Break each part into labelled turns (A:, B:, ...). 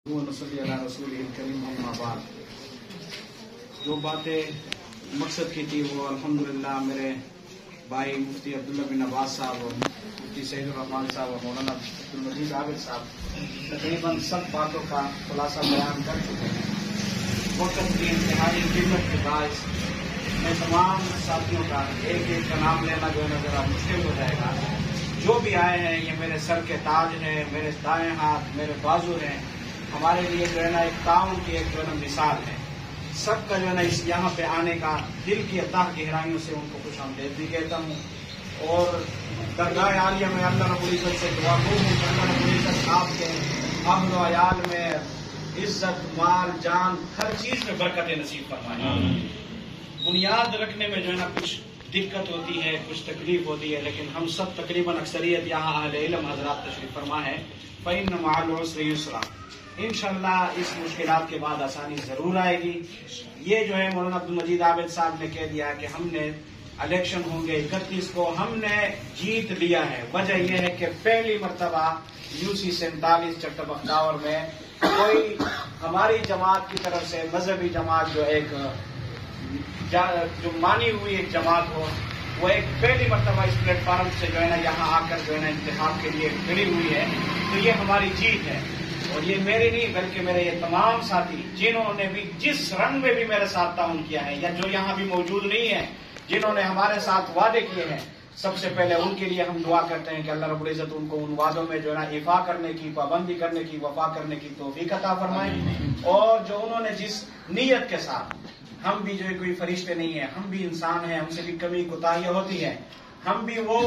A: नसल्ली अला रसूलिल करीम अम्मा बाद। जो बातें मकसद की थी वो अल्हम्दुलिल्लाह मेरे भाई मुफ्ती अब्दुल्ला बिन अब्बास साहब और मुफ्ती सईदुर रहमान साहब और मौलाना अब्दुल मजीद आबिद साहब तकरीबन सब बातों का खुलासा बयान कर चुके हैं। वक्त की इंतहाई किल्लत के बाद मैं तमाम साथियों का एक एक का नाम लेना जो है जरा मुश्किल हो जाएगा। जो भी आए हैं ये मेरे सर के ताज हैं, मेरे दाएं हाथ, मेरे बाजू हैं। हमारे लिए जो है ना एक ताउन की एक जो है ना मिसाल है। सबका जो है ना इस यहाँ पे आने का दिल की अताह गहराइयों से उनको खुश आमदीद भी कहता हूँ और दरगाह आलिया में अल्लाह रब्बुल इज्जत से दुआ गो हूँ कि अल्लाह रब्बुल इज्जत आपके अहल व अयाल में इज्जत, माल, जान हर चीज में बरकत नसीब फरमाए। बुनियाद रखने में जो है ना कुछ दिक्कत होती है, कुछ तकलीफ होती है, लेकिन हम सब तकरीबन अक्सरियत यहाँ अहले इल्म हजरात तशरीफ फरमा है। फ़इन्न मअल उसरि युस्रा, इंशाअल्लाह इस मुश्किलात के बाद आसानी जरूर आएगी। ये जो है मौलाना अब्दुल मजीद आबिद साहब ने कह दिया कि हमने इलेक्शन होंगे 31 को, हमने जीत लिया है। वजह यह है कि पहली मरतबा यूसी 47 चट्टबख्तावर में कोई हमारी जमात की तरफ से मजहबी जमात जो मानी हुई एक जमात हो, वो एक पहली मरतबा इस प्लेटफार्म से जो है ना यहाँ आकर जो है ना इंतखाब के लिए खड़ी हुई है। तो ये हमारी जीत है और ये मेरे नहीं बल्कि मेरे ये तमाम साथी जिन्होंने भी जिस रंग में भी मेरे साथ ताउन किया है या जो यहाँ भी मौजूद नहीं है, जिन्होंने हमारे साथ वादे किए हैं, सबसे पहले उनके लिए हम दुआ करते हैं कि अल्लाह रब्बुल इज्जत उनको उन वादों में जो है ना इफा करने की, पाबंदी करने की, वफा करने की तौफीक अता फरमाए। और जो उन्होंने जिस नीयत के साथ, हम भी जो है कोई फरिश्ते नहीं है, हम भी इंसान हैं, हमसे भी कमी कोताहियां होती है, हम भी वो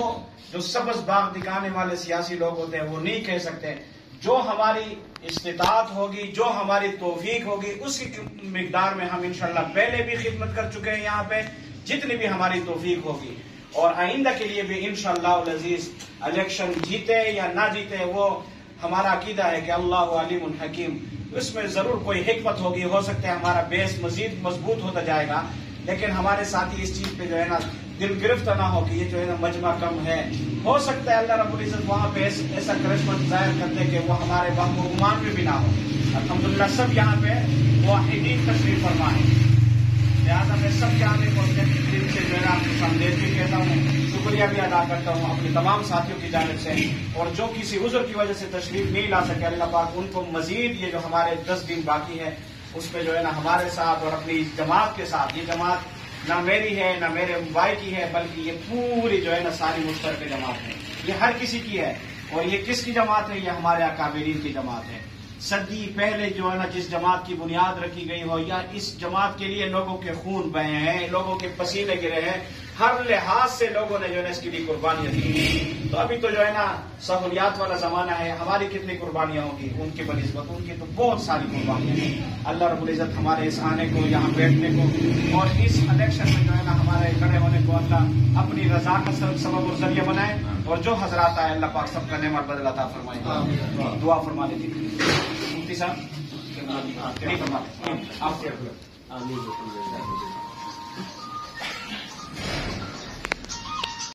A: जो सबज बाग दिखाने वाले सियासी लोग होते हैं वो नहीं कह सकते। जो हमारी इस्तिताअत होगी, जो हमारी तौफीक होगी, उसकी मिकदार में हम इंशाअल्लाह पहले भी खिदमत कर चुके हैं यहाँ पे, जितनी भी हमारी तौफीक होगी और आइंदा के लिए भी इंशाअल्लाह अज़ीज इलेक्शन जीते या ना जीते वो हमारा अकीदा है कि अल्लाह अलीमुन हकीम, उसमें जरूर कोई हिकमत होगी। हो सकता है हमारा बेस मजीद मजबूत होता जाएगा, लेकिन हमारे साथी इस चीज पे जो है ना दिल गिरफ्त ना हो कि ये जो है ना मजमा कम है। हो सकता है अल्लाह रब्बुल इज्जत वहाँ पे ऐसा करिश्मा जाहिर करते कि वो हमारे वहम गुमान में भी ना हो। अल्हम्दुलिल्लाह सब यहाँ पे वाहिदीन तशरीफ फरमा है, लिहाजा मैं सब के आने को दिल से जो है ना आपको संदेश भी कहता हूँ, शुक्रिया भी अदा करता हूँ अपने तमाम साथियों की जानिब से। और जो किसी उज़्र की वजह से तशरीफ नहीं ला सके, अल्लाह पाक उनको मजीद ये जो हमारे 10 दिन बाकी है उसमें जो है ना हमारे साथ और अपनी जमात के साथ, ये जमात ना मेरी है ना मेरे भाई की है, बल्कि ये पूरी जो है ना सारी मुश्तरक जमात है, ये हर किसी की है। और ये किसकी जमात है? ये हमारे अकाबिरीन की जमात है। सदी पहले जो है ना जिस जमात की बुनियाद रखी गई हो, या इस जमात के लिए लोगों के खून बहे हैं, लोगों के पसीने गिरे हैं, हर लिहाज से लोगों ने जो है ना इसके लिए कुर्बानियां दी। तो अभी तो जो है ना सहूलियात वाला जमाना है, हमारी कितनी कुर्बानियां होगी उनकी बनिस्बत, उनकी तो बहुत सारी कुर्बानियां हैं। अल्लाह रब्बुल इज्जत हमारे इस आने को, यहाँ बैठने को और इस इलेक्शन में जो है ना हमारे खड़े होने को अल्लाह अपनी रजा का सबब और जरिया बनाए। और जो हजरात आए अल्लाह पाक सबका नेमत बदल अता फरमाए। दुआ फरमा लीजिए मुफ्ती साहब, आप